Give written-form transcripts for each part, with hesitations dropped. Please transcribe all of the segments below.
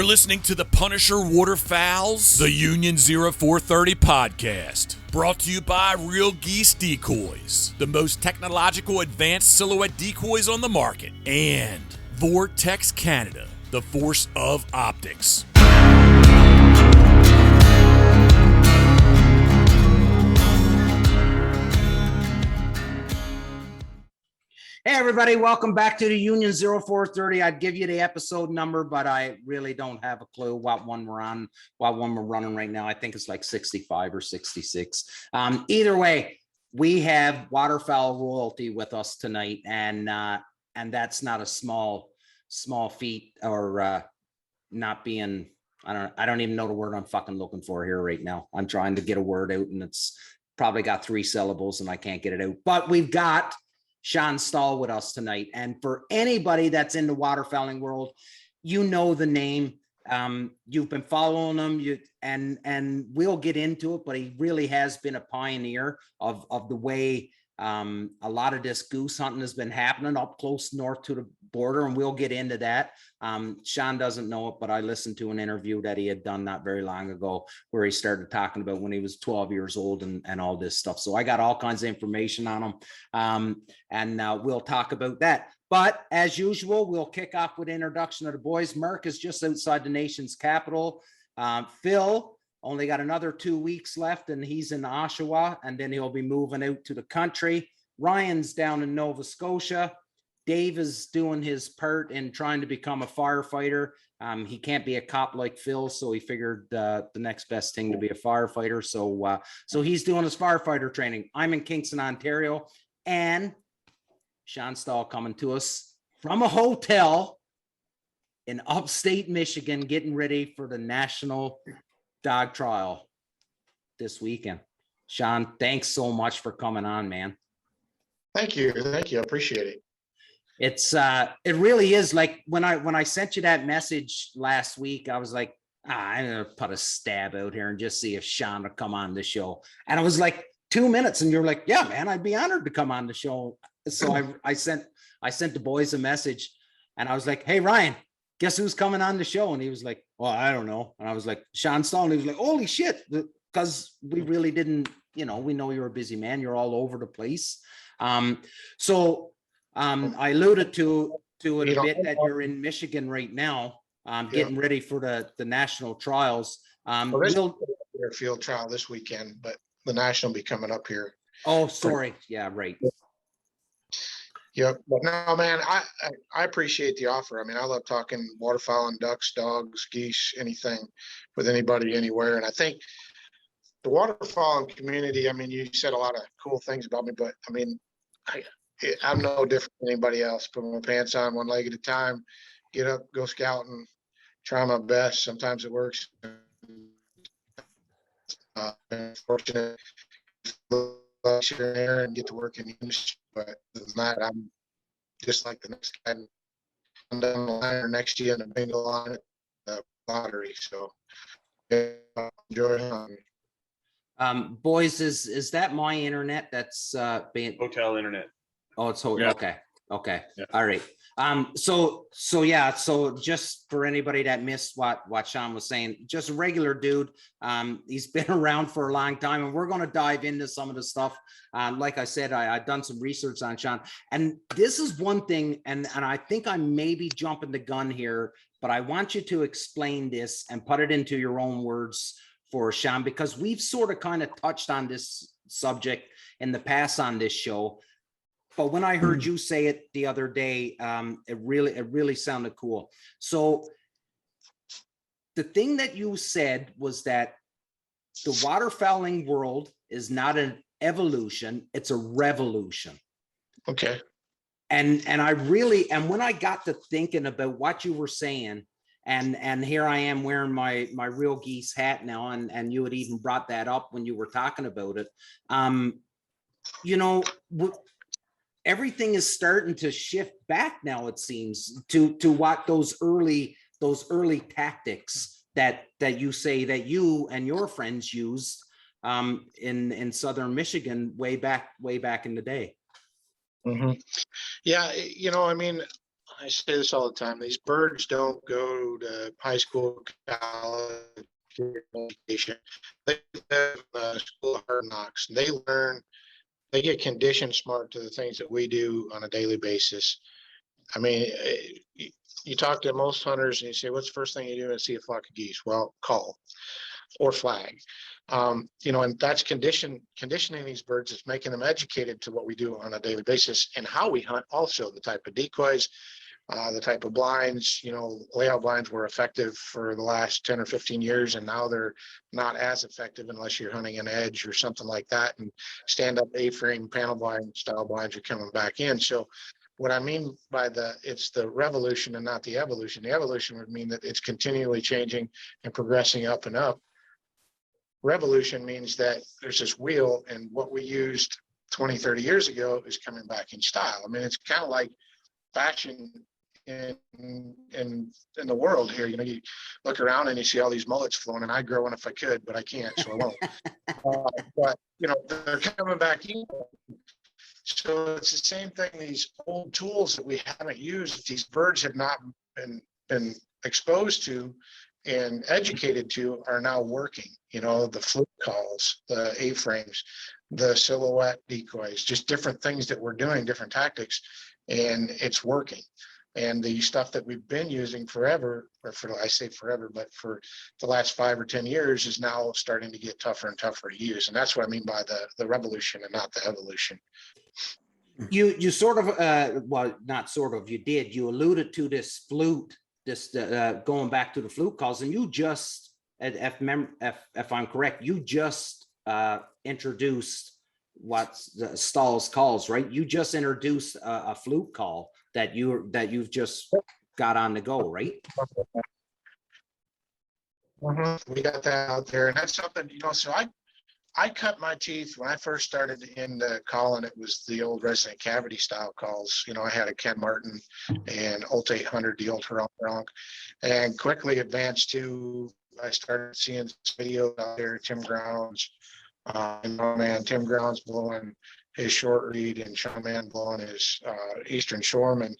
listening to the Punisher Waterfowls, the Union 0430 podcast. Brought to you by Real Geese Decoys, the most technological advanced silhouette decoys on the market. And Vortex Canada, the force of optics. Hey, everybody, welcome back to the Union 0430. I'd give you the episode number, but I really don't have a clue what one we're on, what one we're running right now. I think it's like 65 or 66. Either way, we have Waterfowl royalty with us tonight, and that's not a small feat, or not being, I don't even know the word I'm fucking looking for here right now. I'm trying to get a word out, and it's probably got 3 syllables, and I can't get it out. But we've got Shawn Stahl with us tonight. And for anybody that's in the waterfowling world, you know the name. You've been following him, and we'll get into it, but he really has been a pioneer of the way a lot of this goose hunting has been happening up close north to the border, and we'll get into that. Shawn doesn't know it, but I listened to an interview that he had done not very long ago where he started talking about when he was 12 years old and all this stuff. So I got all kinds of information on him, and we'll talk about that. But as usual, we'll kick off with introduction of the boys. Merc is just outside the nation's capital. Phil only got another 2 weeks left, and he's in Oshawa, and then he'll be moving out to the country. Ryan's down in Nova Scotia. Dave is doing his part in trying to become a firefighter. He can't be a cop like Phil, so he figured the next best thing to be a firefighter. So he's doing his firefighter training. I'm in Kingston, Ontario, and Shawn Stahl coming to us from a hotel in upstate Michigan, getting ready for the National Dog Trial this weekend. Shawn, thanks so much for coming on, man. Thank you. I appreciate it. It's it really is, like when I sent you that message last week, I was like, I'm gonna put a stab out here and just see if Shawn will come on the show. And it was like 2 minutes, and you're like, yeah, man, I'd be honored to come on the show. So I sent the boys a message, and I was like, hey, Ryan, guess who's coming on the show? And he was like, well, I don't know. And I was like, Shawn Stahl. And he was like, holy shit, because we really didn't, we know you're a busy man. You're all over the place. I alluded to it a bit that you're in Michigan right now, getting ready for the national trials. We'll field trial this weekend, but the national will be coming up here. Oh, sorry. Yeah, right. Yep. But no, man, I appreciate the offer. I mean, I love talking waterfowl and ducks, dogs, geese, anything with anybody, anywhere. And I think the waterfowl community, I mean, you said a lot of cool things about me, but I mean, I'm no different than anybody else. Put my pants on one leg at a time, get up, go scouting, try my best. Sometimes it works. Fortunate here and get to work in the industry, but other than that, I'm just like the next guy. I'm down the line or next year in the bingo line at the lottery. So enjoy hunting. Boys, is that my internet that's being hotel internet? Oh, it's yeah. Okay. Yeah. All right. So just for anybody that missed what Shawn was saying, just a regular dude. He's been around for a long time, and we're going to dive into some of the stuff. Like I said, I've done some research on Shawn, and this is one thing, and I think I may be jumping the gun here, but I want you to explain this and put it into your own words for Shawn, because we've sort of kind of touched on this subject in the past on this show. But when I heard you say it the other day, it really sounded cool. So the thing that you said was that the waterfowling world is not an evolution, it's a revolution. Okay. And when I got to thinking about what you were saying, and here I am wearing my Real Geese hat now, and you had even brought that up when you were talking about it. Everything is starting to shift back now, it seems, to what those early tactics that you say that you and your friends used in southern Michigan way back in the day. Mm-hmm. Yeah, I mean, I say this all the time. These birds don't go to high school, college, education. They have school of hard knocks. They learn, they get conditioned smart to the things that we do on a daily basis. I mean, you talk to most hunters and you say, what's the first thing you do when you see a flock of geese? Well, call or flag. And that's conditioning these birds. It's making them educated to what we do on a daily basis and how we hunt. Also, the type of decoys, the type of blinds. Layout blinds were effective for the last 10 or 15 years, and now they're not as effective unless you're hunting an edge or something like that. And stand-up A-frame panel blind style blinds are coming back in. So what I mean by it's the revolution and not the evolution. The evolution would mean that it's continually changing and progressing up and up. Revolution means that there's this wheel, and what we used 20, 30 years ago is coming back in style. I mean, it's kind of like fashion in the world here. You look around and you see all these mullets flowing, and I'd grow one if I could, but I can't, so I won't. But they're coming back in. So it's the same thing. These old tools that we haven't used, these birds have not been exposed to and educated to, are now working. The flute calls, the A-frames, the silhouette decoys, just different things that we're doing, different tactics, and it's working. And the stuff that we've been using forever, I say forever, but for the last 5 or 10 years, is now starting to get tougher and tougher to use. And that's what I mean by the revolution and not the evolution. You sort of, not sort of, you alluded to this flute, going back to the flute calls, and you just, if I'm correct, you just introduced what's the Stahl's calls, right? You just introduced a flute call that you've just got on the go, right? We got that out there, and that's something, so I cut my teeth when I first started in calling. It was the old resident cavity style calls. I had a Ken Martin and Ult 800, the old Bronc, and quickly advanced to, I started seeing videos out there, Tim Grounds, Tim Grounds blowing his short reed and Shawn blowing his Eastern Shoreman,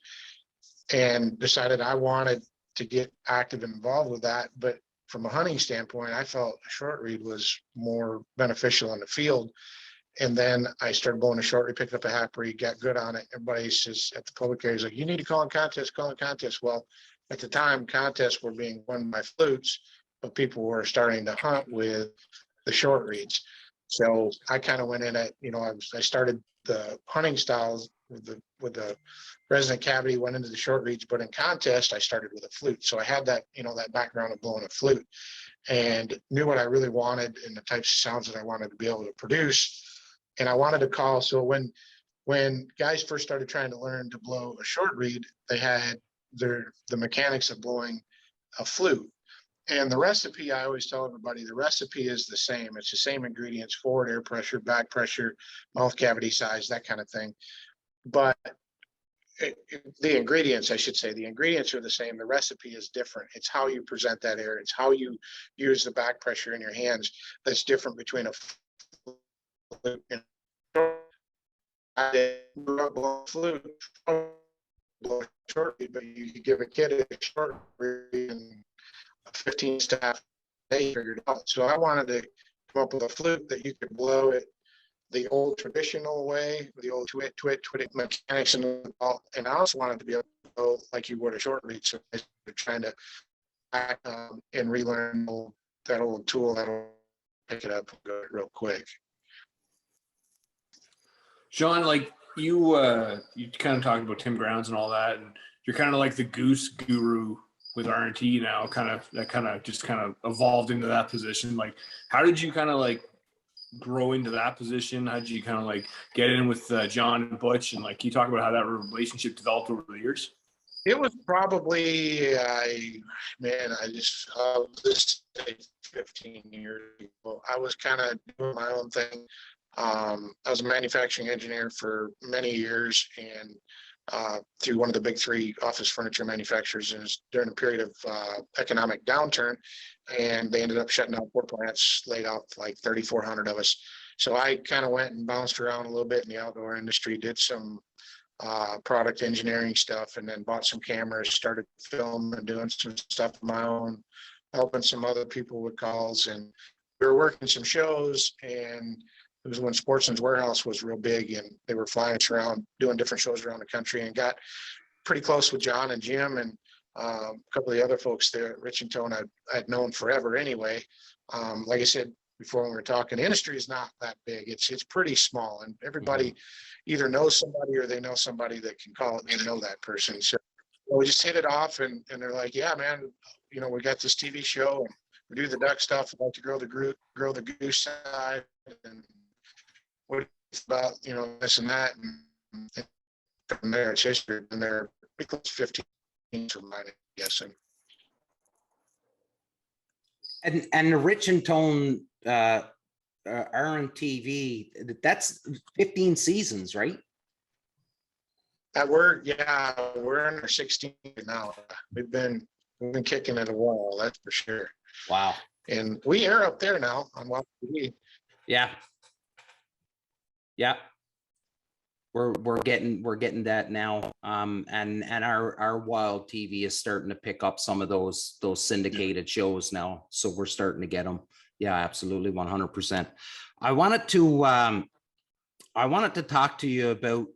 and decided I wanted to get active and involved with that. But from a hunting standpoint, I felt a short reed was more beneficial in the field. And then I started blowing a short reed, picked up a half reed, got good on it. Everybody says at the public areas, like, you need to call in contests. Well, at the time, contests were being won by flutes, but people were starting to hunt with the short reeds. So I kind of went in at, I started the hunting styles with the resident cavity, went into the short reeds, but in contest, I started with a flute. So I had that, that background of blowing a flute, and knew what I really wanted and the types of sounds that I wanted to be able to produce. And I wanted to call. So when guys first started trying to learn to blow a short reed, they had the mechanics of blowing a flute. And the recipe, I always tell everybody, the recipe is the same. It's the same ingredients: forward air pressure, back pressure, mouth cavity size, that kind of thing. But the ingredients, I should say, the ingredients are the same. The recipe is different. It's how you present that air. It's how you use the back pressure in your hands that's different between a flute and I grew up blowing flute, blow a short reed, but you could give a kid a short reed and 15 staff they figured out. So I wanted to come up with a flute that you could blow it the old traditional way, the old twit mechanics, and I also wanted to be able to blow like you would a short reed. So I started trying to back and relearn that old tool that'll pick it up and go real quick. Shawn, like you kind of talked about Tim Grounds and all that, and you're kind of like the goose guru with R&T now, kind of evolved into that position. Like, how did you kind of like grow into that position? How did you kind of like get in with John and Butch? And like, can you talk about how that relationship developed over the years? It was probably, this 15 years ago. I was kind of doing my own thing. I was a manufacturing engineer for many years, and through one of the big three office furniture manufacturers, and during a period of economic downturn, and they ended up shutting down 4 plants, laid off like 3,400 of us. So I kind of went and bounced around a little bit in the outdoor industry, did some product engineering stuff, and then bought some cameras, started filming and doing some stuff of my own, helping some other people with calls. And we were working some shows, and it was when Sportsman's Warehouse was real big, and they were flying us around doing different shows around the country, and got pretty close with John and Jim and a couple of the other folks there at Rich and Tone I'd known forever anyway. Like I said before when we were talking, the industry is not that big. It's pretty small, and everybody either knows somebody or they know somebody that can call it and know that person. So we just hit it off, and they're like, yeah, man, you know, we got this TV show and we do the duck stuff. I'd like to grow the goose side, and what about, you know, this and that. And from there, it's history. And they're pretty close to 15 from mine, I'm guessing. And the Rich and Tone RMTV, that's 15 seasons, right? We're in our 16th now. We've been kicking it a while, that's for sure. Wow. And we air up there now on Waterfowl TV. Yeah. Yeah. We're getting that now. And our Wild TV is starting to pick up some of those syndicated shows now. So we're starting to get them. Yeah, absolutely. 100%. I wanted to talk to you about,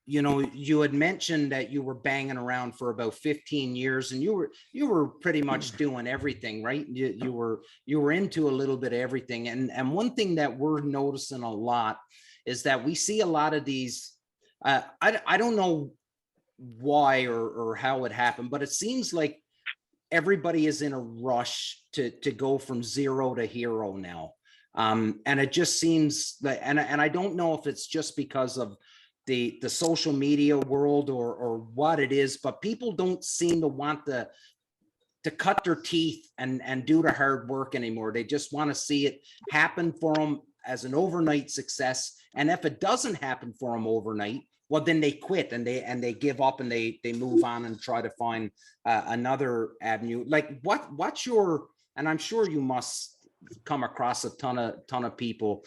you know, you had mentioned that you were banging around for about 15 years, and you were pretty much doing everything, right? You were into a little bit of everything. And one thing that we're noticing a lot is that we see a lot of these, I don't know why or how it happened, but it seems like everybody is in a rush to go from zero to hero now. And it just seems that, and I don't know if it's just because of the social media world or what it is, but people don't seem to want to cut their teeth and do the hard work anymore. They just want to see it happen for them as an overnight success. And if it doesn't happen for them overnight, well, then they quit and they give up and they move on and try to find another avenue. Like what's your, and I'm sure you must come across a ton of people.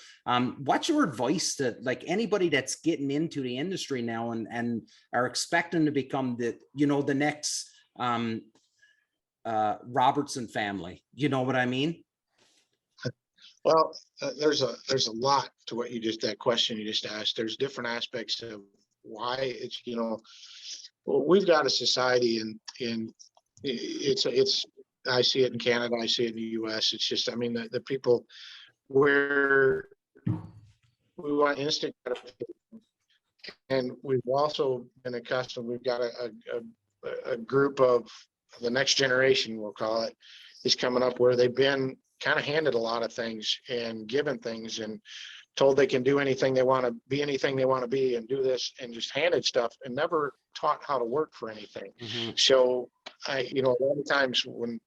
What's your advice to like anybody that's getting into the industry now and are expecting to become the next Robertson family? You know what I mean? Well, there's a lot to what that question you just asked. There's different aspects of why it's, well, we've got a society and it's I see it in Canada, I see it in the US. It's just, I mean, the people where we want instant gratification, and we've also been accustomed, we've got a group of the next generation, we'll call it, is coming up where they've been kind of handed a lot of things and given things and told they can do anything they want to be, anything they want to be, and do this, and just handed stuff and never taught how to work for anything. Mm-hmm. So a lot of times when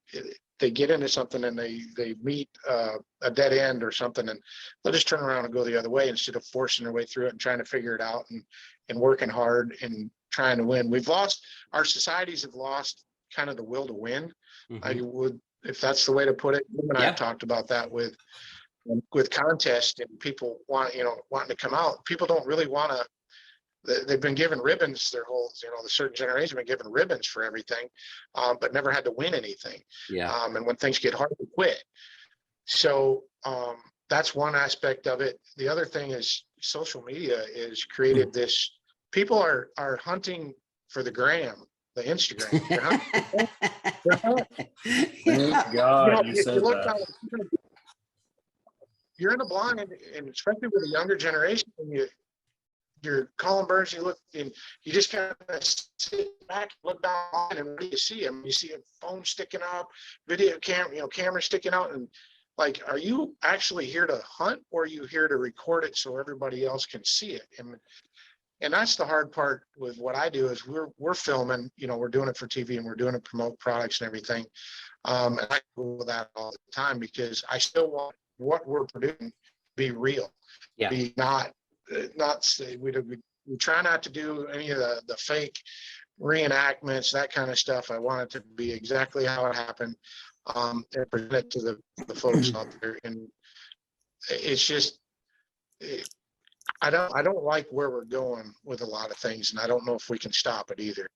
they get into something and they meet a dead end or something, and they'll just turn around and go the other way instead of forcing their way through it and trying to figure it out and working hard and trying to win. Our societies have lost kind of the will to win. Mm-hmm. I would, if that's the way to put it. You and I talked about that with contests and people wanting to come out. People don't really want to. They've been given ribbons their whole, the certain generation have been given ribbons for everything, but never had to win anything. Yeah. And when things get hard, they quit. So that's one aspect of it. The other thing is social media is created this. People are hunting for the gram, the Instagram. Thank God you said that. You're in a blind, and especially with the younger generation, you're calling birds, you look, and you just kind of sit back, look down, and what do you see? I mean, you see a phone sticking up, video camera sticking out, and like, are you actually here to hunt, or are you here to record it so everybody else can see it? And that's the hard part with what I do is we're filming, we're doing it for TV and we're doing it to promote products and everything. And I go with that all the time because I still want what we're producing be real. Yeah. Be not we try not to do any of the fake reenactments, that kind of stuff. I want it to be exactly how it happened, and present it to the folks out there. And it's just I don't like where we're going with a lot of things, and I don't know if we can stop it either.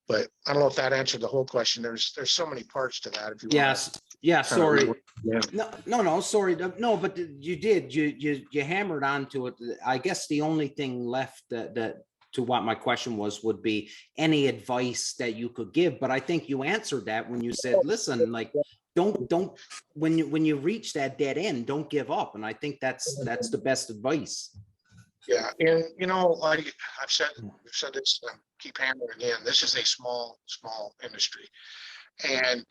But I don't know if that answered the whole question. There's so many parts to that. If you Yes. Yeah. Sorry. yeah. No. Sorry. No, but you did. You hammered onto it. I guess the only thing left that to what my question would be any advice that you could give. But I think you answered that when you said, listen, like, don't when you reach that dead end, don't give up. And I think that's the best advice. Yeah, and like I've said this, keep hammering again. This is a small industry, and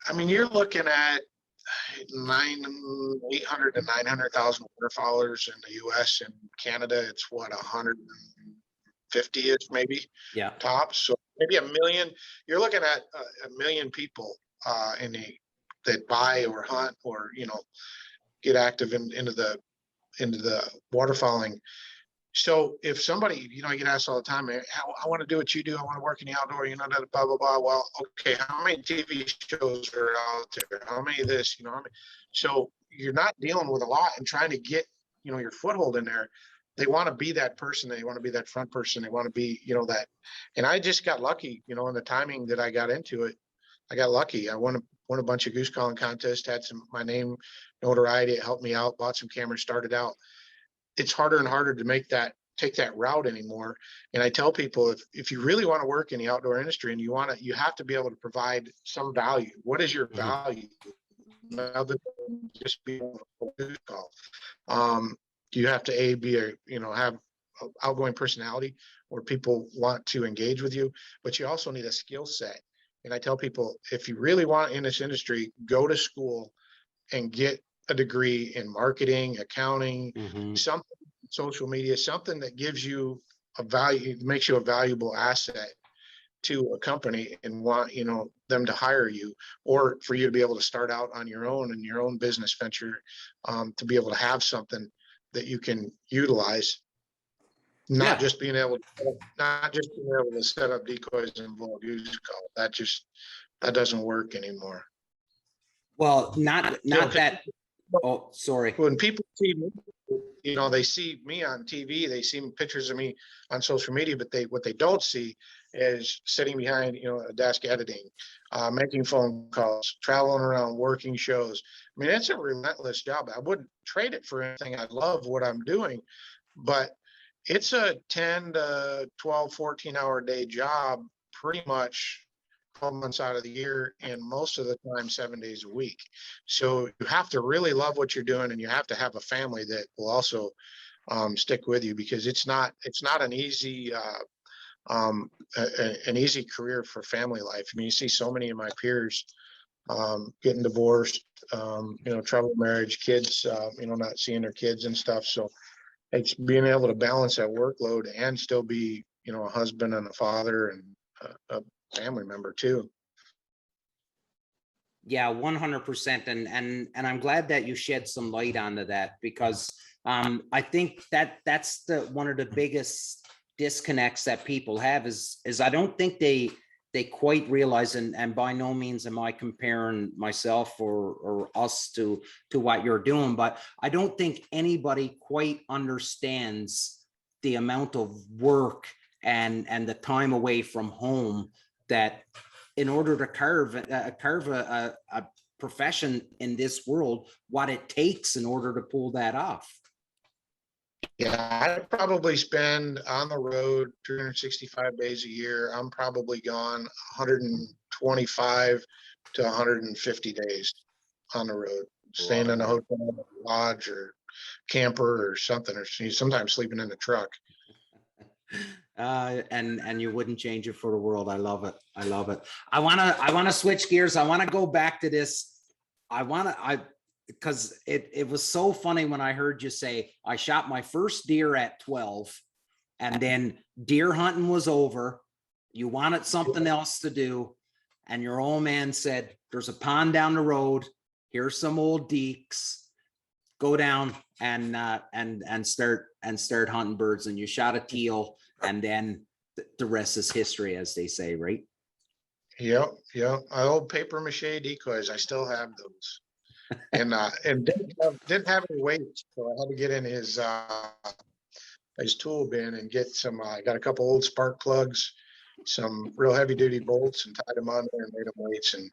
I mean you're looking at 800 to 900,000 waterfowlers in the U.S. and Canada. It's what 150-ish maybe, Yeah, tops. So maybe a million. You're looking at a million people that buy or hunt or get active into the waterfowling. So if somebody, I get asked all the time, man, I want to do what you do. I want to work in the outdoor, blah, blah, blah. Well, okay, how many TV shows are out there? How many of this, how many? So you're not dealing with a lot and trying to get, your foothold in there. They want to be that person. They want to be that front person. They want to be, that. And I just got lucky, in the timing that I got into it. I got lucky. I won a bunch of goose calling contests, had my name notoriety. It helped me out, bought some cameras, started out. It's harder and harder to take that route anymore. And I tell people, if you really want to work in the outdoor industry and you have to be able to provide some value. What is your value? Other than just being a goose call. You have to be have an outgoing personality where people want to engage with you, but you also need a skill set. And I tell people, if you really want in this industry, go to school and get a degree in marketing, accounting, something, social media, something that gives you makes you a valuable asset to a company and want, them to hire you, or for you to be able to start out on your own in your own business venture, to be able to have something that you can utilize. Not just being able to set up decoys and blow a goose call. That doesn't work anymore. Well, not that. Oh, sorry. When people see me, they see me on TV, they see pictures of me on social media, but what they don't see is sitting behind, a desk editing, making phone calls, traveling around, working shows. I mean, it's a relentless job. I wouldn't trade it for anything. I love what I'm doing, but it's a 10 to 12, 14-hour day job, pretty much 12 months out of the year, and most of the time 7 days a week. So you have to really love what you're doing, and you have to have a family that will also stick with you, because it's not an easy an easy career for family life. I mean, you see so many of my peers getting divorced, troubled marriage, kids, not seeing their kids and stuff. So it's being able to balance that workload and still be, a husband and a father and a family member too. Yeah, 100%. And I'm glad that you shed some light onto that, because I think that's one of the biggest disconnects that people have is I don't think they quite realize, and by no means am I comparing myself or us to what you're doing, but I don't think anybody quite understands the amount of work and the time away from home that in order to carve a profession in this world, what it takes in order to pull that off. Yeah, I probably spend on the road 365 days a year. I'm probably gone 125 to 150 days on the road, staying in a hotel, lodge, or camper or something, or sometimes sleeping in the truck. And you wouldn't change it for the world. I love it. I want to switch gears. I want to go back to this. Because it was so funny when I heard you say, I shot my first deer at 12, and then deer hunting was over. You wanted something else to do. And your old man said, there's a pond down the road. Here's some old deeks. Go down and start hunting birds. And you shot a teal, and then the rest is history, as they say, right? Yep. Old paper mache decoys. I still have those. And didn't have any weight, so I had to get in his his tool bin and get some, I got a couple old spark plugs, some real heavy duty bolts, and tied them on there and made them weights and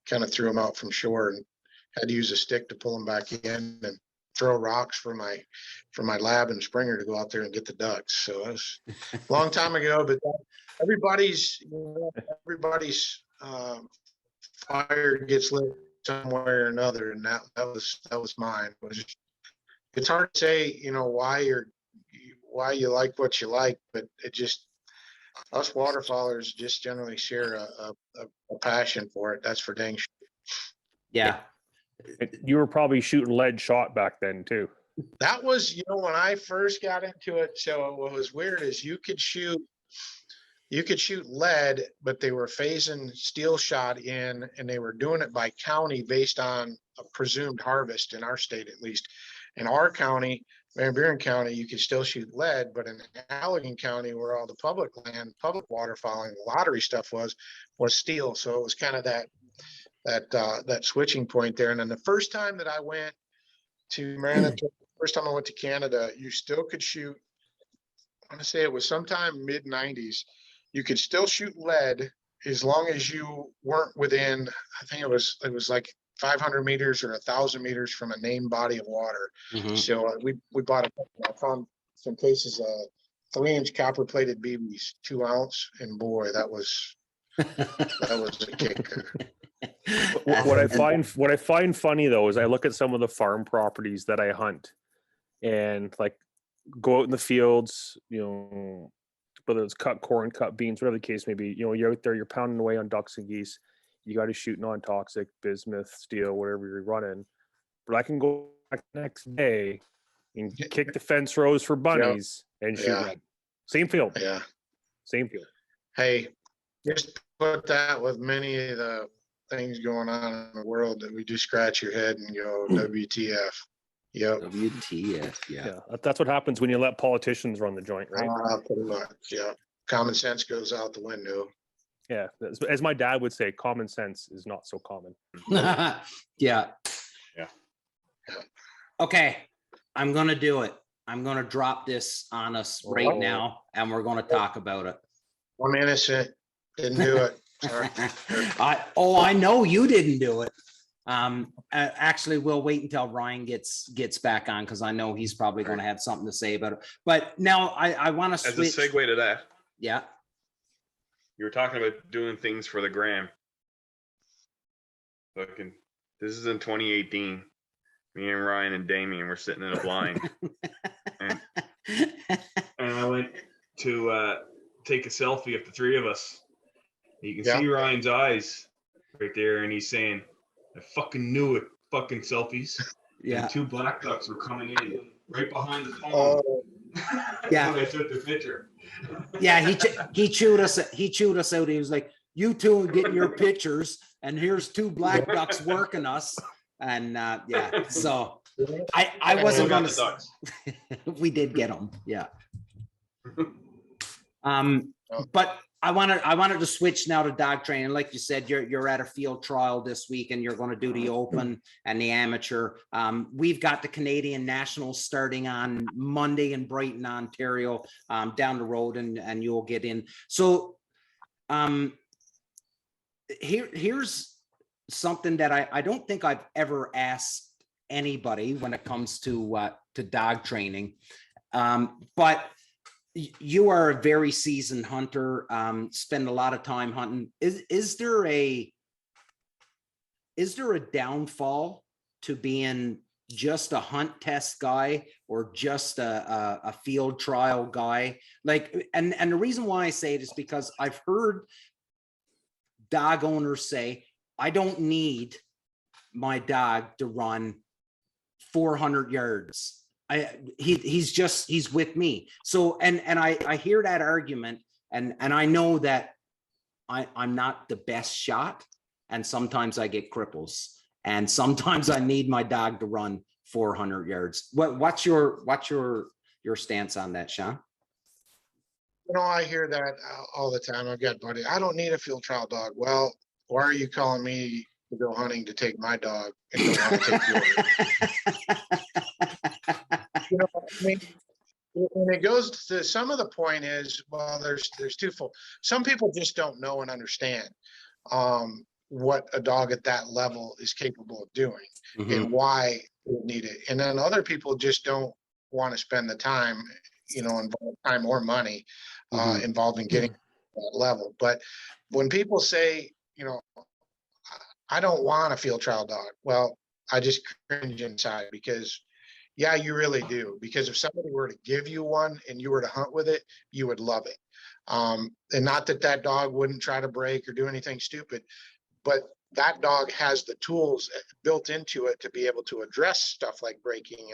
kind of threw them out from shore, and had to use a stick to pull them back in and throw rocks for my lab and Springer to go out there and get the ducks. So it was a long time ago, but everybody's fire gets lit some way or another, and that was mine. It's hard to say, why you like what you like, but it just, us waterfowlers just generally share a passion for it. That's for dang sure. Yeah. You were probably shooting lead shot back then too. That was, when I first got into it. So what was weird is you could shoot lead, but they were phasing steel shot in, and they were doing it by county based on a presumed harvest in our state, at least. In our county, Van Buren County, you could still shoot lead, but in Allegan County, where all the public land, public waterfowling, the lottery stuff was steel. So it was kind of that switching point there. And then the first time that I went to Manitoba, first time I went to Canada, you still could shoot, I want to say it was sometime mid-90s, you could still shoot lead as long as you weren't within, I think it was like 500 meters or 1,000 meters from a named body of water. Mhm. So we bought I found some cases of 3-inch copper plated BBs, 2 ounce, and boy, that was a kicker. What I find funny though is I look at some of the farm properties that I hunt, and like go out in the fields, whether it's cut corn, cut beans, whatever the case may be. You're out there, you're pounding away on ducks and geese. You got to shoot non-toxic, bismuth, steel, whatever you're running. But I can go back the next day and kick the fence rows for bunnies and shoot red. Same field. Yeah. Same field. Hey, just put that with many of the things going on in the world that we just scratch your head and go, WTF. Yep. WTF. Yeah. That's what happens when you let politicians run the joint, right? Pretty much. Yeah. Common sense goes out the window. Yeah. As my dad would say, common sense is not so common. Yeah. Yeah. Okay. I'm going to do it. I'm going to drop this on us right now, and we're going to talk about it. I'm innocent. Didn't do it. Sorry. I know you didn't do it. Actually, we'll wait until Ryan gets back on, because I know he's probably going to have something to say about it. But now I want to switch. As a segue to that, yeah, you were talking about doing things for the gram. This is in 2018. Me and Ryan and Damien were sitting in a blind, and I went to take a selfie of the three of us. You can see Ryan's eyes right there, and he's saying, I fucking knew it, fucking selfies. yeah. And 2 black ducks were coming in right behind the phone. Yeah. When I took the picture. Yeah, he chewed us out. He was like, you two are getting your pictures, and here's 2 black ducks working us. And yeah, so I wasn't going to. We did get them, yeah. But I wanted to switch now to dog training. Like you said, you're at a field trial this week, and you're going to do the open and the amateur. We've got the Canadian Nationals starting on Monday in Brighton, Ontario, down the road, and you'll get in. So here's something that I don't think I've ever asked anybody when it comes to dog training, but you are a very seasoned hunter, spend a lot of time hunting. Is there a downfall to being just a hunt test guy or just a field trial guy? Like, and the reason why I say it is because I've heard dog owners say, I don't need my dog to run 400 yards. He's with me. So, and I hear that argument, and I know that I'm not the best shot, and sometimes I get cripples, and sometimes I need my dog to run 400 yards. What's your stance on that, Shawn? I hear that all the time. I've got buddies, I don't need a field trial dog. Well, why are you calling me to go hunting to take my dog and don't want to take yours? I mean, And it goes to some of the point is, well, there's twofold. Some people just don't know and understand what a dog at that level is capable of doing and why they need it. And then other people just don't want to spend the time, involve time or money involved in getting to that level. But when people say, I don't want a field trial dog, well, I just cringe inside because yeah, you really do. Because if somebody were to give you one and you were to hunt with it, you would love it. And not that dog wouldn't try to break or do anything stupid, but that dog has the tools built into it to be able to address stuff like breaking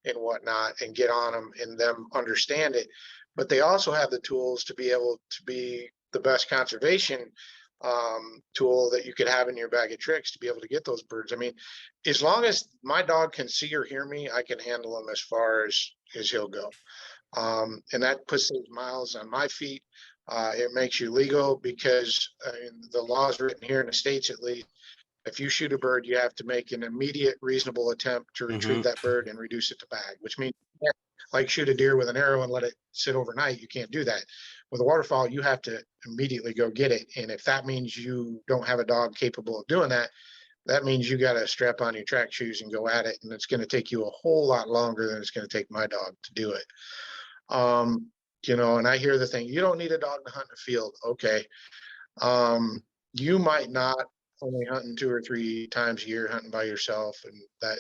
and whatnot and get on them and them understand it. But they also have the tools to be able to be the best conservation tool that you could have in your bag of tricks to be able to get those birds. I mean, as long as my dog can see or hear me, I can handle him as far as he'll go. And that puts those miles on my feet. It makes you legal because the law is written here in the States, at least. If you shoot a bird, you have to make an immediate reasonable attempt to retrieve that bird and reduce it to bag, which means you can't, like, shoot a deer with an arrow and let it sit overnight. You can't do that. With a waterfowl, you have to immediately go get it. And if that means you don't have a dog capable of doing that, that means you got to strap on your track shoes and go at it. And it's going to take you a whole lot longer than it's going to take my dog to do it. And I hear the thing, you don't need a dog to hunt in the field. Okay. You might not only hunting 2 or 3 times a year, hunting by yourself. And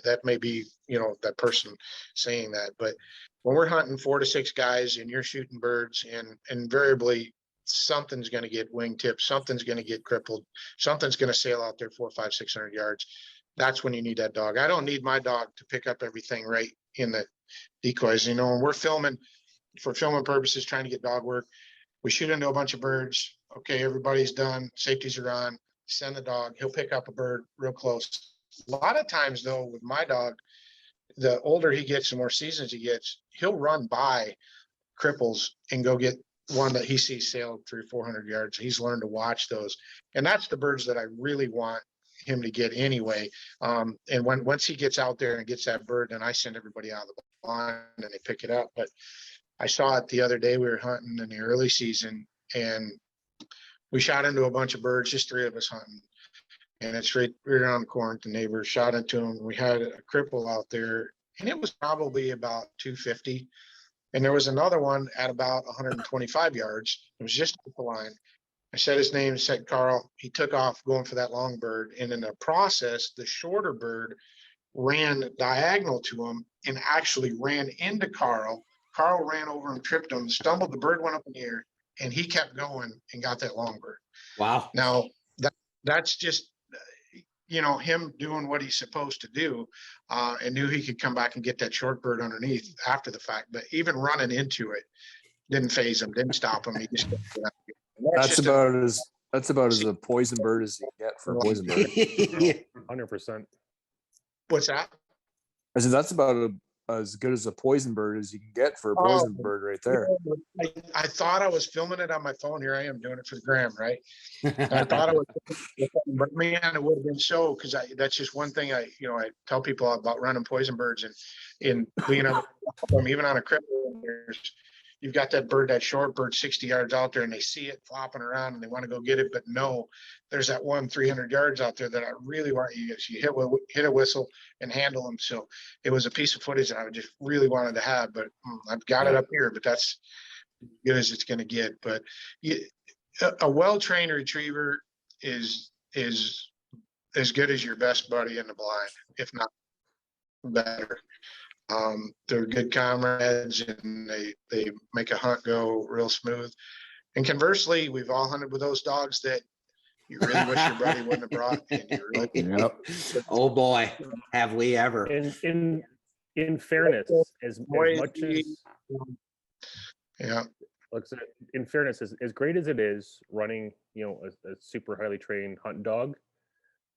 that may be, that person saying that, but when we're hunting 4 to 6 guys and you're shooting birds and invariably something's going to get wingtipped, something's going to get crippled, something's going to sail out there 400, 500, 600 yards. That's when you need that dog. I don't need my dog to pick up everything right in the decoys, and we're filming for filming purposes, trying to get dog work. We shoot into a bunch of birds. Okay, everybody's done. Safeties are on. Send the dog. He'll pick up a bird real close. A lot of times, though, with my dog, the older he gets, the more seasons he gets, he'll run by cripples and go get one that he sees sail 300 or 400 yards. He's learned to watch those. And that's the birds that I really want him to get anyway. And once he gets out there and gets that bird, then I send everybody out of the blind and they pick it up. But I saw it the other day. We were hunting in the early season and we shot into a bunch of birds, just 3 of us hunting. And it's right around the corner. The neighbors shot into him. We had a cripple out there and it was probably about 250. And there was another one at about 125 yards. It was just off the line. I said his name, said Carl. He took off going for that long bird. And in the process, the shorter bird ran diagonal to him and actually ran into Carl. Carl ran over and tripped him, stumbled. The bird went up in the air and he kept going and got that long bird. Wow. Now that's just, him doing what he's supposed to do, and knew he could come back and get that short bird underneath after the fact. But even running into it didn't phase him, didn't stop him. He just that's about as a poison bird as you get for a poison bird. 100%. What's that? I said that's about as good as a poison bird as you can get for a poison bird right there. I thought I was filming it on my phone. Here I am doing it for the gram, right? I thought I was, but man, it would have been so, because that's just one thing I tell people about running poison birds and being able to, even on a cripple, you've got that bird, that short bird, 60 yards out there, and they see it flopping around and they want to go get it, but no, there's that one 300 yards out there that I really want you hit a whistle and handle them. So it was a piece of footage that I just really wanted to have, but I've got it up here, but that's as good as it's going to get. But a well-trained retriever is as good as your best buddy in the blind, if not better. They're good comrades and they make a hunt go real smooth. And conversely, we've all hunted with those dogs that you really wish your buddy wouldn't have brought. And you really Oh boy, have we ever. In fairness, as much as in fairness, as great as it is running, a super highly trained hunt dog,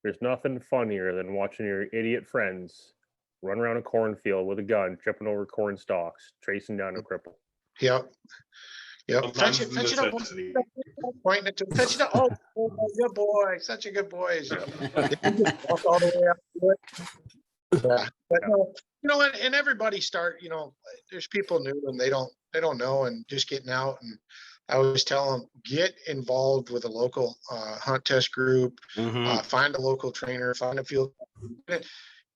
there's nothing funnier than watching your idiot friends run around a cornfield with a gun, tripping over corn stalks, tracing down a cripple. Yep. Touch it up. Pointing it to touch it up. Oh, good boy. Such a good boy. Walk all the way up to it. Yeah. But no, And everybody there's people new and they don't know and just getting out. And I always tell them, get involved with a local hunt test group, find a local trainer, find a field,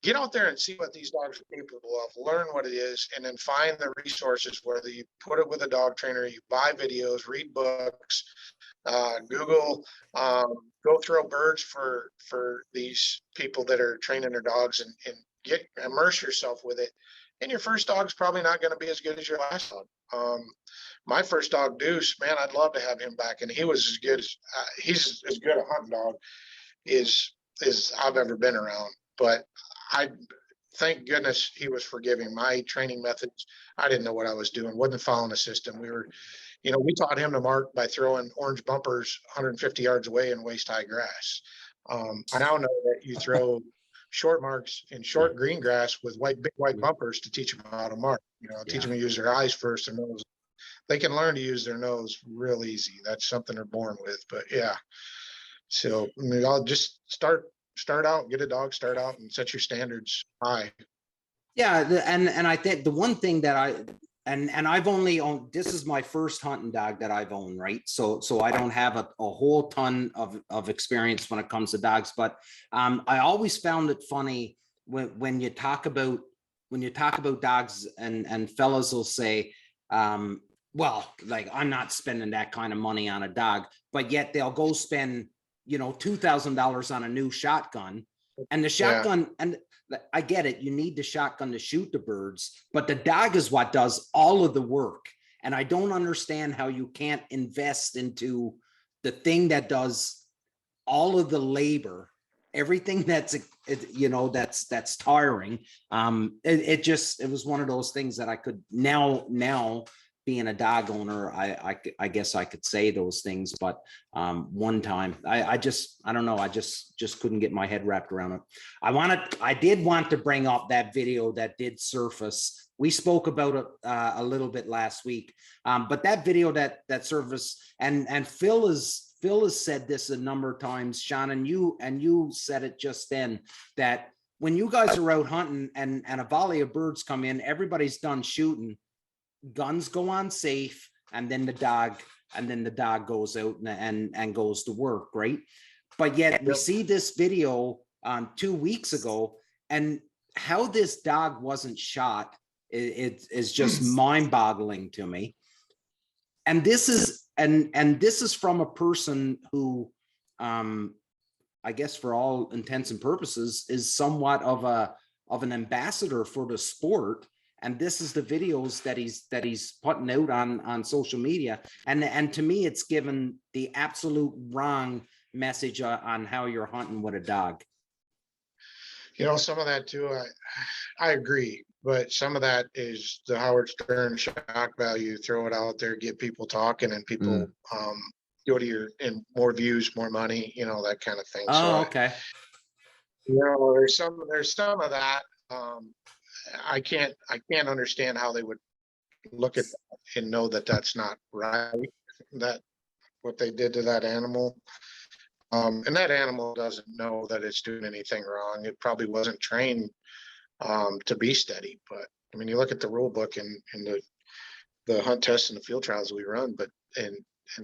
get out there and see what these dogs are capable of, learn what it is, and then find the resources, whether you put it with a dog trainer, you buy videos, read books, Google, go throw birds for these people that are training their dogs, and immerse yourself with it. And your first dog's probably not going to be as good as your last dog. My first dog, Deuce, man, I'd love to have him back. And he was as good as he's as good a hunting dog as I've ever been around. But I thank goodness he was forgiving. My training methods, I didn't know what I was doing, wasn't following the system. We taught him to mark by throwing orange bumpers 150 yards away in waist high grass. I now know that you throw short marks in short green grass with big white bumpers to teach them how to mark. Teach them to use their eyes first, their nose. They can learn to use their nose real easy. That's something they're born with. But yeah, so I'll just start out, get a dog, start out, and set your standards high. Yeah, and I think the one thing that I've only owned, this is my first hunting dog that I've owned, right? So I don't have a whole ton of experience when it comes to dogs, but I always found it funny when you talk about dogs, and fellas will say, well, like, I'm not spending that kind of money on a dog, but yet they'll go spend $2,000 on a new shotgun, and the shotgun, and I get it, you need the shotgun to shoot the birds, but the dog is what does all of the work. And I don't understand how you can't invest into the thing that does all of the labor, everything that's tiring. It was one of those things that I could now being a dog owner, I guess I could say those things, but one time I don't know, I just couldn't get my head wrapped around it. I did want to bring up that video that did surface. We spoke about it a little bit last week, but that video that surfaced, and Phil has said this a number of times, Shawn, and you said it just then, that when you guys are out hunting and a volley of birds come in, everybody's done shooting, guns go on safe, and then the dog goes out and goes to work, right? But yet we see this video 2 weeks ago, and how this dog wasn't shot is just mind-boggling to me. And this is from a person who, I guess for all intents and purposes, is somewhat of an ambassador for the sport. And this is the videos that he's putting out on social media. And to me, it's given the absolute wrong message on how you're hunting with a dog. Some of that too, I agree. But some of that is the Howard Stern shock value. Throw it out there, get people talking, and people go to and more views, more money, that kind of thing. Oh, okay. There's some of that. I can't understand how they would look at that and know that that's not right, that what they did to that animal. And that animal doesn't know that it's doing anything wrong. It probably wasn't trained to be steady. But I mean, you look at the rule book and the hunt tests and the field trials we run, but and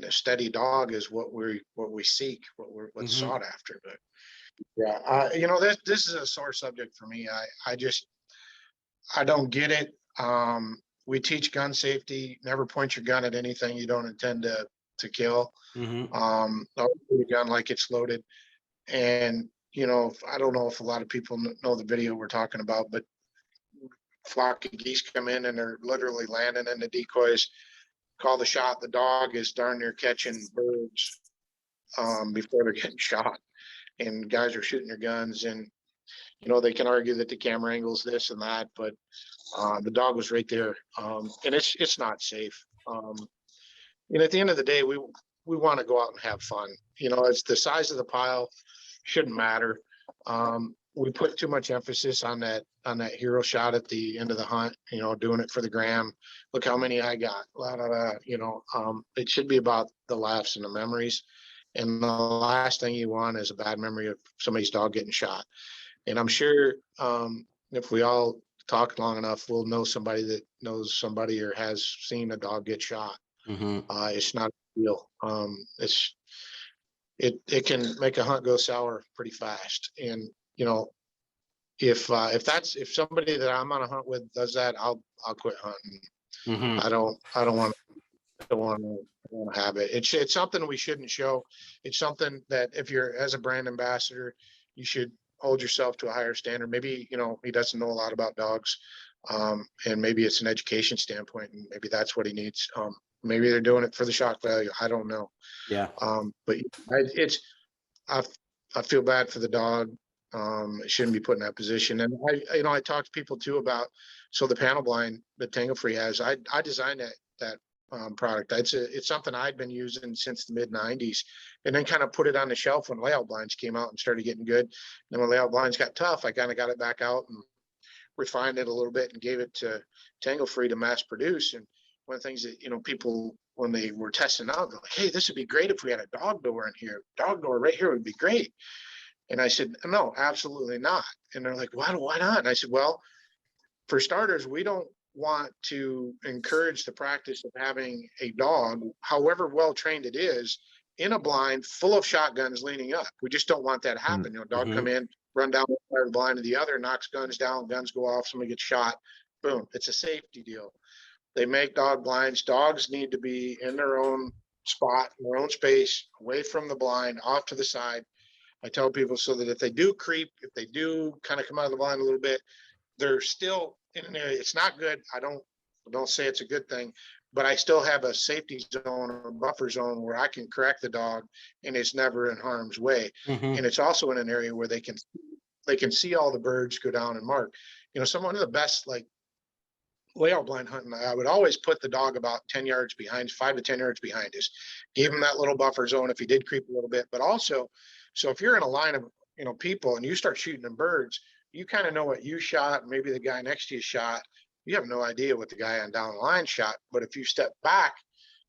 a steady dog is what we seek, what's sought after. But yeah, this is a sore subject for me. I don't get it. We teach gun safety. Never point your gun at anything you don't intend to kill. Always put your gun like it's loaded. And I don't know if a lot of people know the video we're talking about, but flock of geese come in and they're literally landing in the decoys. Call the shot. The dog is darn near catching birds before they're getting shot, and guys are shooting their guns. And they can argue that the camera angles this and that, but the dog was right there, and it's not safe. And at the end of the day, we want to go out and have fun. It's the size of the pile shouldn't matter. We put too much emphasis on that hero shot at the end of the hunt. Doing it for the gram. Look how many I got. It should be about the laughs and the memories. And the last thing you want is a bad memory of somebody's dog getting shot. And I'm sure if we all talk long enough, we'll know somebody that knows somebody or has seen a dog get shot. It's not a deal. It can make a hunt go sour pretty fast. And, you know, if somebody that I'm on a hunt with does that, I'll quit hunting. I don't want to have it. It's something we shouldn't show. It's something that if you're as a brand ambassador, you should hold yourself to a higher standard. Maybe, you know, he doesn't know a lot about dogs. And maybe it's an education standpoint, and maybe that's what he needs. Maybe they're doing it for the shock value. I don't know. Yeah. But I feel bad for the dog. It shouldn't be put in that position. And I talk to people too about, so the panel blind that Tangle Free has, I designed that product. It's something I'd been using since the mid 90s, and then kind of put it on the shelf when layout blinds came out and started getting good. And then when layout blinds got tough, I kind of got it back out and refined it a little bit and gave it to Tangle Free to mass produce. And one of the things that, you know, people, when they were testing out, they're like, hey, this would be great if we had a dog door in here. Dog door right here would be great. And I said, no, absolutely not. And they're like, why not? And I said, well, for starters, we don't want to encourage the practice of having a dog, however well trained it is, in a blind full of shotguns leaning up. We just don't want that to happen. You know, dog come in, run down one side of the blind to the other, knocks guns down, guns go off, somebody gets shot. Boom. It's a safety deal. They make dog blinds. Dogs need to be in their own spot, in their own space, away from the blind, off to the side. I tell people so that if they do creep, if they do kind of come out of the blind a little bit, they're still in an area. It's not good. I don't say it's a good thing, but I still have a safety zone or buffer zone where I can correct the dog and it's never in harm's way. And it's also in an area where they can see all the birds go down and mark. You know, one of the best, like, layout blind hunting, I would always put the dog about 10 yards behind, 5 to 10 yards behind us, gave him that little buffer zone if he did creep a little bit. But also, so if you're in a line of, you know, people and you start shooting at birds, you kind of know what you shot, maybe the guy next to you shot. You have no idea what the guy on down the line shot. But if you step back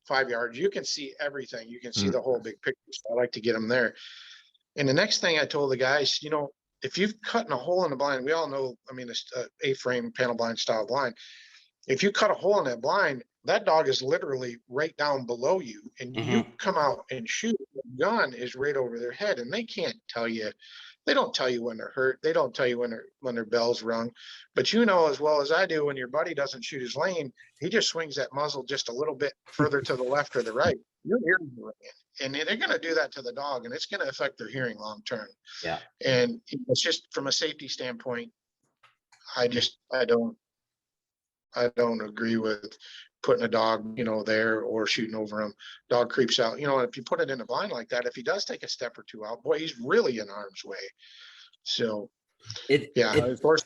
5 yards, you can see everything. You can see the whole big picture. So I like to get them there. And the next thing I told the guys, you know, if you've cut a hole in the blind, we all know, I mean, it's A-frame panel blind style blind. If you cut a hole in that blind, that dog is literally right down below you, and you come out and shoot, the gun is right over their head, and they can't tell you. They don't tell you when they're hurt. They don't tell you when their bell's rung. But you know as well as I do, when your buddy doesn't shoot his lane, he just swings that muzzle just a little bit further to the left or the right. Your ears are ringing. And they're going to do that to the dog, and it's going to affect their hearing long term. Yeah. And it's just from a safety standpoint, I don't agree with putting a dog, you know, there or shooting over him. Dog creeps out, you know, if you put it in a blind like that, if he does take a step or two out, boy, he's really in harm's way. So of course,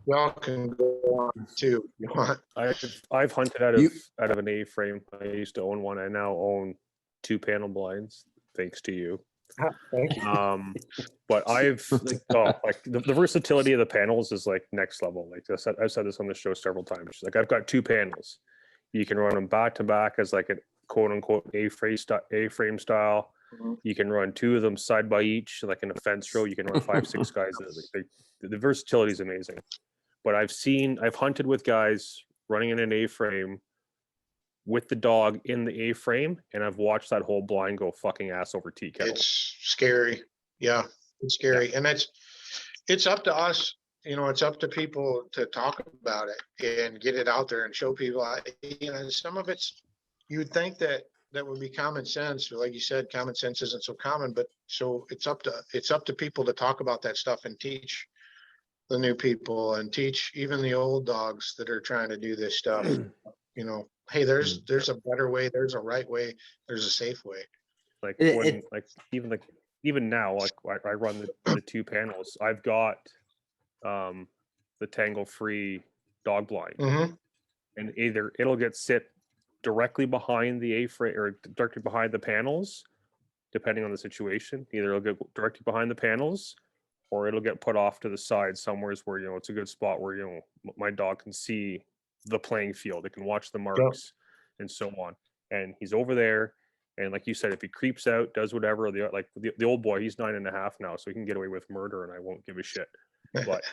y'all can go on too. You want? I've hunted out of an A-frame. I used to own one. I now own 2 panel blinds, thanks to you. Thank you. But I've the versatility of the panels is like next level. Like I've said this on the show several times. Like I've got 2 panels. You can run them back to back as like a quote unquote A-frame style. You can run 2 of them side by each, like in a fence row. You can run 5, 6 guys. The versatility is amazing. But I've hunted with guys running in an A-frame with the dog in the A-frame, and I've watched that whole blind go fucking ass over tea kettle. It's scary. Yeah, it's scary. And it's up to us, you know, it's up to people to talk about it and get it out there and show people, you know, some of it's, you would think that would be common sense. Like you said, common sense isn't so common, but so it's up to people to talk about that stuff and teach the new people and teach even the old dogs that are trying to do this stuff, you know, hey, there's a better way, there's a right way, there's a safe way. Even now, like I run the 2 panels. I've got the Tangle Free dog blind, and either it'll get sit directly behind the A-frame or directly behind the panels, depending on the situation. Either it'll get directly behind the panels, or it'll get put off to the side somewhere where, you know, it's a good spot where, you know, my dog can see the playing field. It can watch the marks and so on. And he's over there. And like you said, if he creeps out, does whatever, the old boy, he's 9.5 now, so he can get away with murder and I won't give a shit. but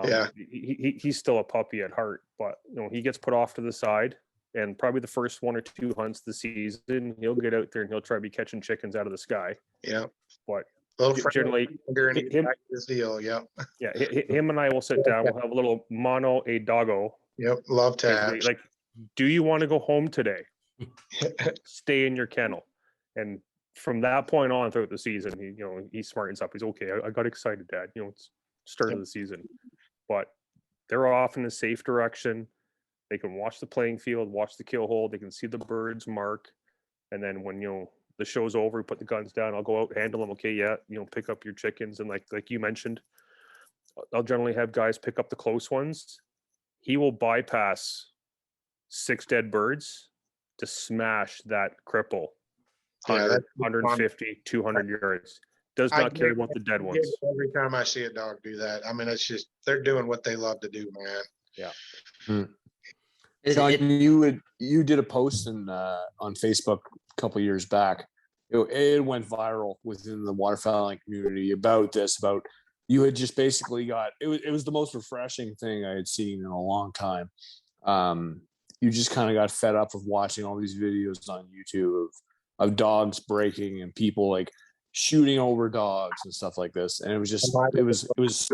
Yeah. he's still a puppy at heart. But he gets put off to the side, and probably the first 1 or 2 hunts of the season, he'll get out there and he'll try to be catching chickens out of the sky. Yeah. But generally him, his deal. Yep. Yeah, him and I will sit down. We'll have a little mono a doggo. Yep. Love to have. Like, do you want to go home today? Stay in your kennel. And from that point on throughout the season, he smartens up. He's okay. I got excited, Dad. It's start of the season, but they're off in a safe direction. They can watch the playing field, watch the kill hole. They can see the birds mark, and then when the show's over, we put the guns down. I'll go out, handle them. Okay, yeah, pick up your chickens, and like you mentioned, I'll generally have guys pick up the close ones. He will bypass 6 dead birds to smash that cripple 100, 150, 200 yards. Does not care about the dead ones. Every time I see a dog do that, I mean, it's just they're doing what they love to do, man. Yeah. Shawn, you did a post on Facebook a couple years back. It went viral within the waterfowling community about you had just basically got it was the most refreshing thing I had seen in a long time. You just kind of got fed up with watching all these videos on YouTube of dogs breaking and people like shooting over dogs and stuff like this. And it was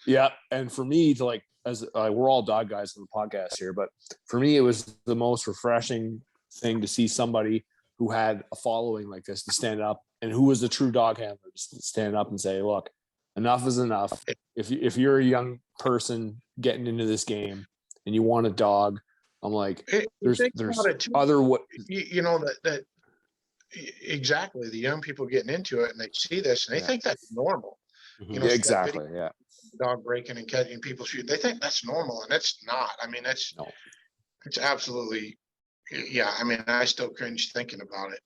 yeah. And for me to like, as we're all dog guys on the podcast here, but for me, it was the most refreshing thing to see somebody who had a following like this to stand up, and who was a true dog handler to stand up and say, look, enough is enough. If you're a young person getting into this game and you want a dog, I'm like, there's other what that exactly, the young people getting into it and they see this and they think that's normal. Yeah, exactly. Yeah. Dog breaking and catching people shooting. They think that's normal, and it's not. I mean, it's absolutely, yeah. I mean, I still cringe thinking about it.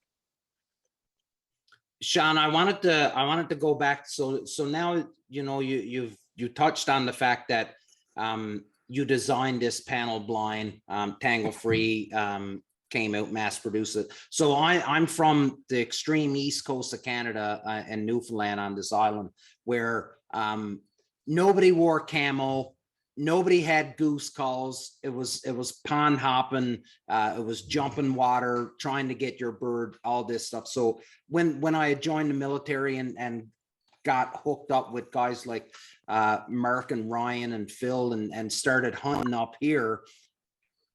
Shawn, I wanted to go back. So now, you touched on the fact that you designed this panel blind, tangle free, came out, mass produced it. So I'm from the extreme east coast of Canada and Newfoundland on this island where nobody wore camo, nobody had goose calls. It was pond hopping, it was jumping water, trying to get your bird, all this stuff. So when I had joined the military and got hooked up with guys like Mark and Ryan and Phil and started hunting up here.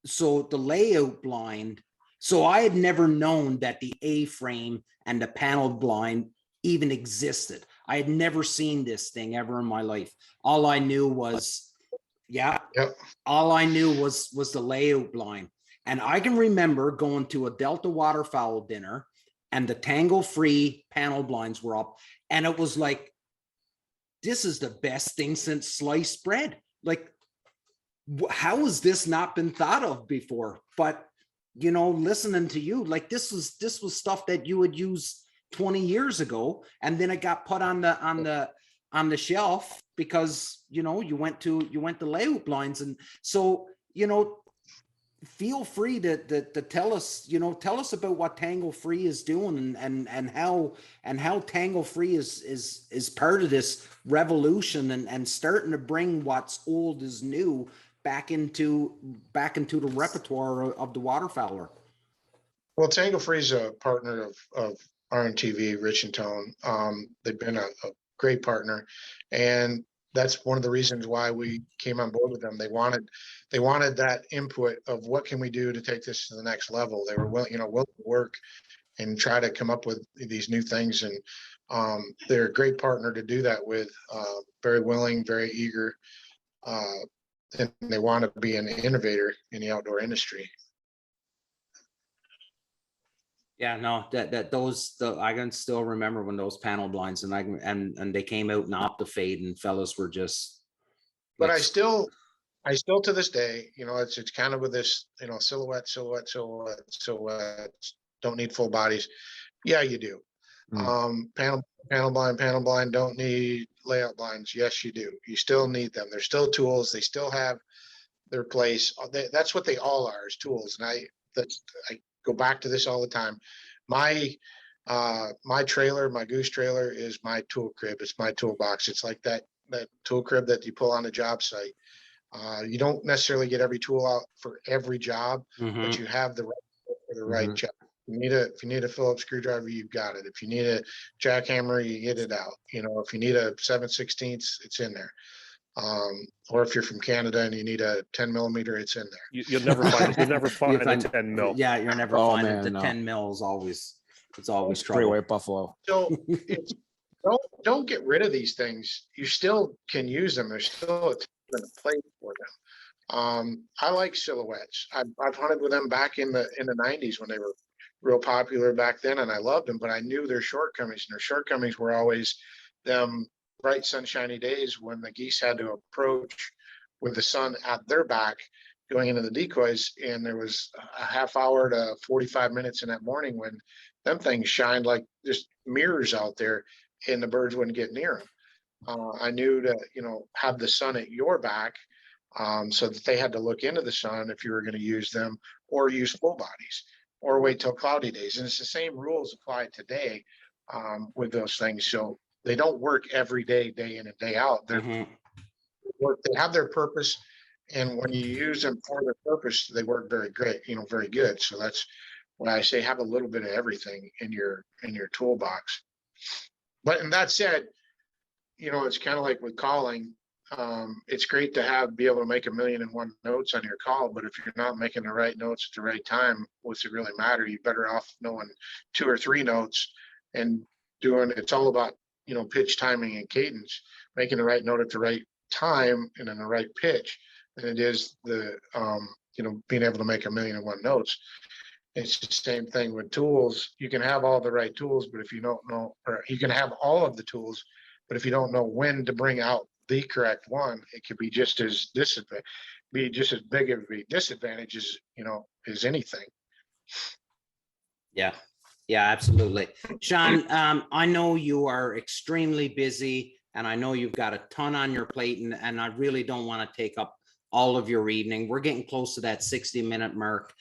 So the layout blind, so I had never known that the A-frame and the panel blind even existed. I had never seen this thing ever in my life. All I knew was, all I knew was the layout blind. And I can remember going to a Delta Waterfowl dinner and the tangle-free panel blinds were up. And it was like, this is the best thing since sliced bread. Like, how has this not been thought of before? But listening to you, like this was stuff that you would use 20 years ago, and then it got put on the shelf because you went to layout blinds. And so feel free to tell us about what Tangle Free is doing and how Tangle Free is part of this revolution and starting to bring what's old is new back into the repertoire of the waterfowler. Well, Tangle Free is a partner of RNTV, Rich and Tone. They've been a great partner, and that's one of the reasons why we came on board with them. They wanted that input of what can we do to take this to the next level. They were willing to work and try to come up with these new things, and they're a great partner to do that with. Very willing, very eager. And they want to be an innovator in the outdoor industry. Yeah, no, I can still remember when those panel blinds and they came out in Optifade and fellas were just. But I still to this day, it's kind of with this, silhouettes don't need full bodies. Yeah, you do. Panel blind don't need layout blinds. Yes, you do. You still need them. They're still tools. They still have their place. That's what they all are, is tools. And I go back to this all the time. My trailer, my goose trailer, is my tool crib. It's my toolbox. It's like that that tool crib that you pull on the job site. You don't necessarily get every tool out for every job, but you have the right tool for the right job. If you need a Phillips screwdriver, you've got it. If you need a jackhammer, you get it out. You know, if you need a 7/16, it's in there. Or if you're from Canada and you need a 10 millimeter, it's in there. You'll never find a 10 mil. Yeah, you're never finding the 10 mil is always trouble. Straight away Buffalo. So don't get rid of these things. You still can use them. There's still a time and a place for them. I like silhouettes. I've hunted with them back in the 90s when they were real popular back then, and I loved them, but I knew their shortcomings, and their shortcomings were always them bright sunshiny days when the geese had to approach with the sun at their back going into the decoys, and there was a half hour to 45 minutes in that morning when them things shined like just mirrors out there, and the birds wouldn't get near them. I knew to, have the sun at your back, so that they had to look into the sun if you were going to use them, or use full bodies, or wait till cloudy days. And it's the same rules apply today with those things. So they don't work every day, day in and day out. They have their purpose, and when you use them for their purpose, they work very great, very good. So that's why I say have a little bit of everything in your toolbox. But and that said, it's kind of like with calling. It's great to be able to make 1,000,001 notes on your call, but if you're not making the right notes at the right time, what's it really matter? You're better off knowing 2 or 3 notes and it's all about, pitch, timing, and cadence, making the right note at the right time and in the right pitch than it is being able to make 1,000,001 notes. It's the same thing with tools. You can have all the right tools, but if you don't know, or you can have all of the tools, but if you don't know when to bring out the correct one, it could be just as big of a disadvantage as anything. Yeah, absolutely. Shawn, I know you are extremely busy, and I know you've got a ton on your plate, and I really don't want to take up all of your evening. We're getting close to that 60-minute mark.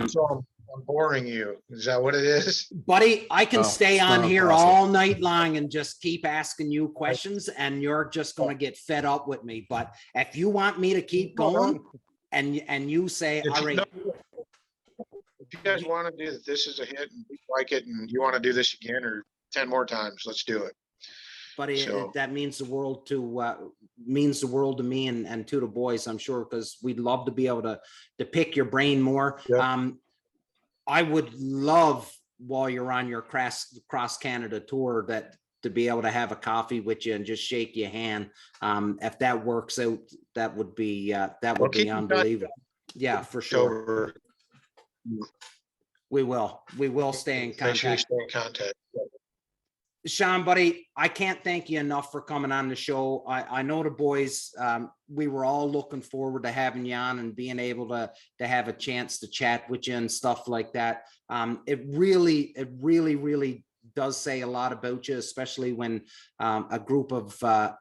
So I'm boring you. Is that what it is? Buddy, I can stay on here all night long and just keep asking you questions, and you're just going to get fed up with me. But if you want me to keep going and you say, all right. If you guys want to do that, this is a hit and you like it and you want to do this again or 10 more times, let's do it. Buddy, that means the world to me and to the boys, I'm sure, because we'd love to be able to pick your brain more. Yep. I would love, while you're on your cross Canada tour, that to be able to have a coffee with you and just shake your hand. If that works out, that would be unbelievable. Yeah, for sure. We will stay in contact. Shawn, buddy, I can't thank you enough for coming on the show. I know the boys, we were all looking forward to having you on and being able to have a chance to chat with you and stuff like that. It really does say a lot about you, especially when a group of,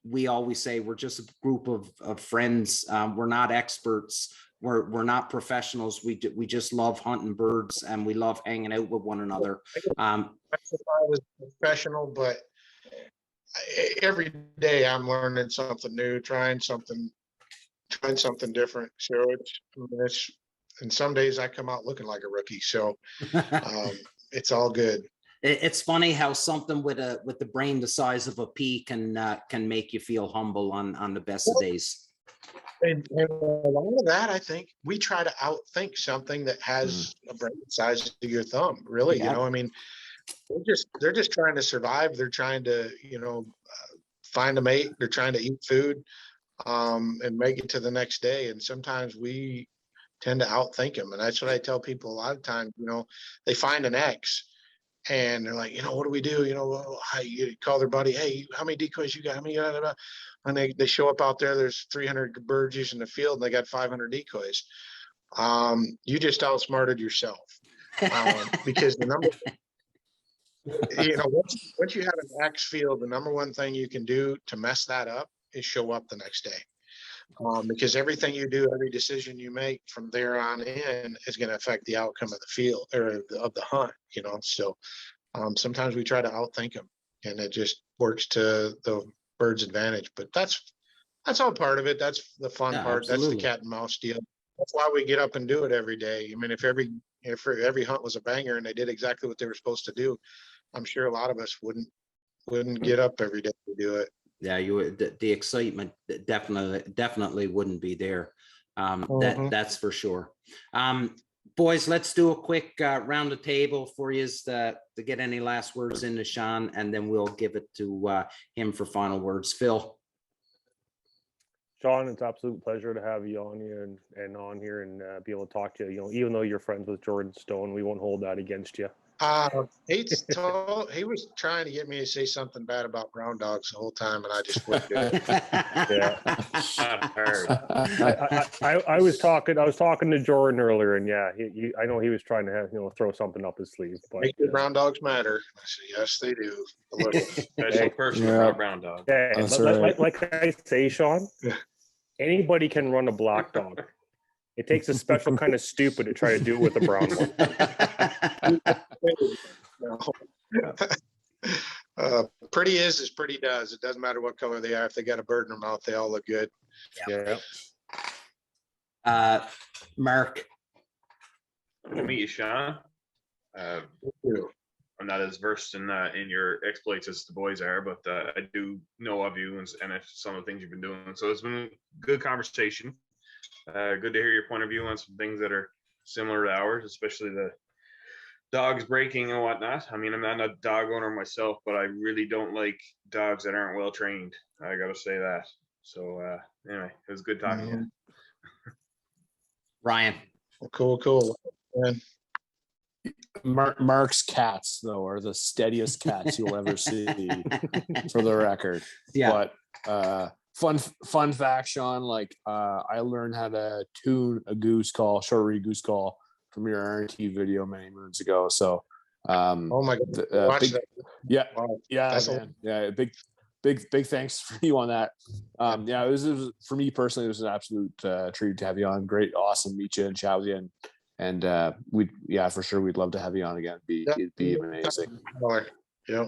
we always say we're just a group of friends. We're not experts. We're not professionals. We just love hunting birds, and we love hanging out with one another. I was professional, but every day I'm learning something new, trying something different. So and some days I come out looking like a rookie. So it's all good. It's funny how something with the brain the size of a pea can make you feel humble on the best of days. And a lot of that, I think we try to outthink something that has a brain the size of your thumb. Really, I mean, they're just trying to survive. They're trying to, find a mate. They're trying to eat food, and make it to the next day. And sometimes we tend to outthink them. And that's what I tell people a lot of times. They find an X, and they're like, what do we do? You call their buddy, hey, how many decoys you got? How many? And they show up out there. There's 300 birds using the field, and they got 500 decoys. You just outsmarted yourself, because the number. Once you have an X field, the number one thing you can do to mess that up is show up the next day. Because everything you do, every decision you make from there on in is going to affect the outcome of the field or of the hunt. So sometimes we try to outthink them, and it just works to the bird's advantage. But that's all part of it. That's the fun part. Absolutely. That's the cat and mouse deal. That's why we get up and do it every day. I mean, if every hunt was a banger and they did exactly what they were supposed to do, I'm sure a lot of us wouldn't get up every day to do it. Yeah, the excitement definitely wouldn't be there. That's for sure. Boys, let's do a quick round the table for you to get any last words into Shawn, and then we'll give it to him for final words. Phil. Shawn, it's an absolute pleasure to have you on here and on here and be able to talk to you. You know, even though you're friends with Jordan Stone, we won't hold that against you. He was trying to get me to say something bad about brown dogs the whole time, and I just wouldn't do it. Yeah. I was talking to Jordan earlier, and yeah, I know he was trying to throw something up his sleeve. But make the brown dogs matter. I said, yes, they do. Look, Special person about brown dog. Yeah, right. like I say, Shawn, anybody can run a black dog. It takes a special kind of stupid to try to do it with a brown one. Pretty is pretty does. It doesn't matter what color they are. If they got a bird in their mouth, they all look good. Yeah. Mark. Good to meet you, Shawn. I'm not as versed in your exploits as the boys are, but I do know of you and some of the things you've been doing. So it's been a good conversation. Good to hear your point of view on some things that are similar to ours, especially the dogs breaking and whatnot. I mean, I'm not a dog owner myself, but I really don't like dogs that aren't well trained. I got to say that. So anyway, it was good talking to you. Ryan. Cool. Man. Mark's cats, though, are the steadiest cats you'll ever see, for the record. Yeah. But fun fact, Shawn, like I learned how to tune a goose call, short reed goose call, from your RT video many moons ago. So oh my god, yeah, wow. Yeah, man. Yeah, big thanks for you on that. Yeah, it was for me personally, it was an absolute treat to have you on. Great, awesome, meet you and chat with you, and for sure we'd love to have you on again. It'd be amazing. Yeah.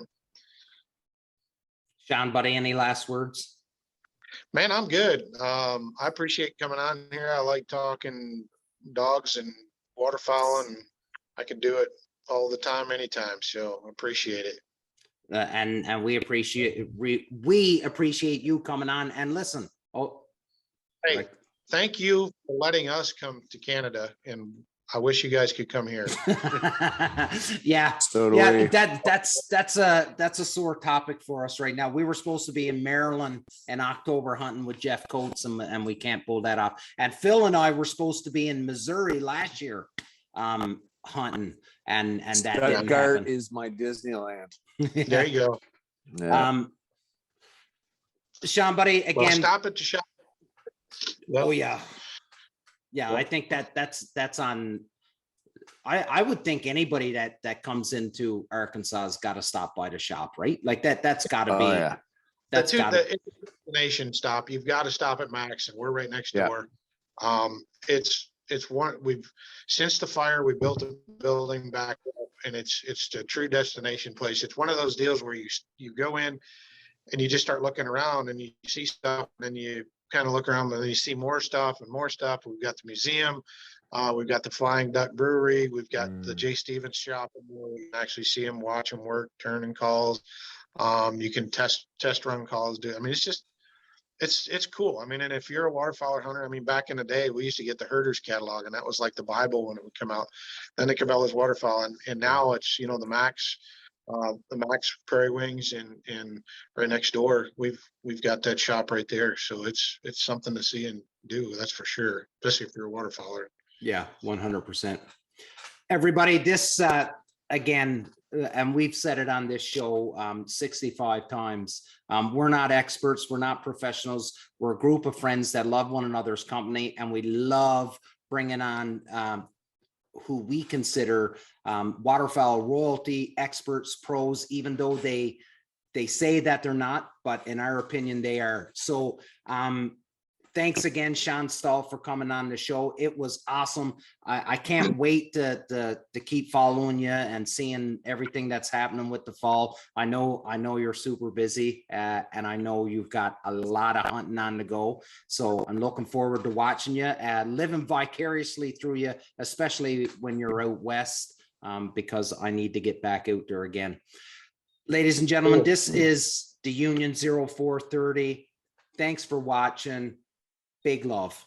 Shawn, buddy, any last words? Man, I'm good. I appreciate coming on here. I like talking dogs and waterfowl, and I can do it all the time, anytime. So I appreciate it. And we appreciate you coming on and listen. Hey, thank you for letting us come to Canada, and I wish you guys could come here. Yeah. So that's a sore topic for us right now. We were supposed to be in Maryland in October hunting with Jeff Coates, and we can't pull that off. And Phil and I were supposed to be in Missouri last year hunting, and that didn't happen. Is my Disneyland. There you go. Yeah. Shawn, buddy, again. Well, stop at the shop. Oh yeah. Yeah, I think that's on. I would think anybody that comes into Arkansas has got to stop by the shop, right? Like that's got to be. Yeah. That's got to. The destination stop. You've got to stop at Max, and we're right next door. It's one we've since the fire we built a building back up, and it's a true destination place. It's one of those deals where you go in and you just start looking around and you see stuff, and then you kind of look around and you see more stuff and more stuff. We've got the museum, we've got the Flying Duck Brewery, we've got the Jay Stevens shop, where we can actually see him, watch him work, turning calls. You can test run calls. I mean, it's just it's cool. I mean, and if you're a waterfowl hunter, I mean, back in the day, we used to get the Herders catalog, and that was like the Bible when it would come out. Then the Cabela's waterfowl, and now it's the Max Prairie Wings, and right next door we've got that shop right there. So it's something to see and do, that's for sure, especially if you're a waterfowler. Yeah, 100%. Everybody, this again, and we've said it on this show 65 times. We're not experts, we're not professionals, we're a group of friends that love one another's company, and we love bringing on who we consider waterfowl royalty experts, pros, even though they say that they're not, but in our opinion they are. So thanks again, Shawn Stahl, for coming on the show. It was awesome. I can't wait to keep following you and seeing everything that's happening with the fall. I know you're super busy, and I know you've got a lot of hunting on the go. So I'm looking forward to watching you, living vicariously through you, especially when you're out west, because I need to get back out there again. Ladies and gentlemen, this is the Union 0430. Thanks for watching. Big love.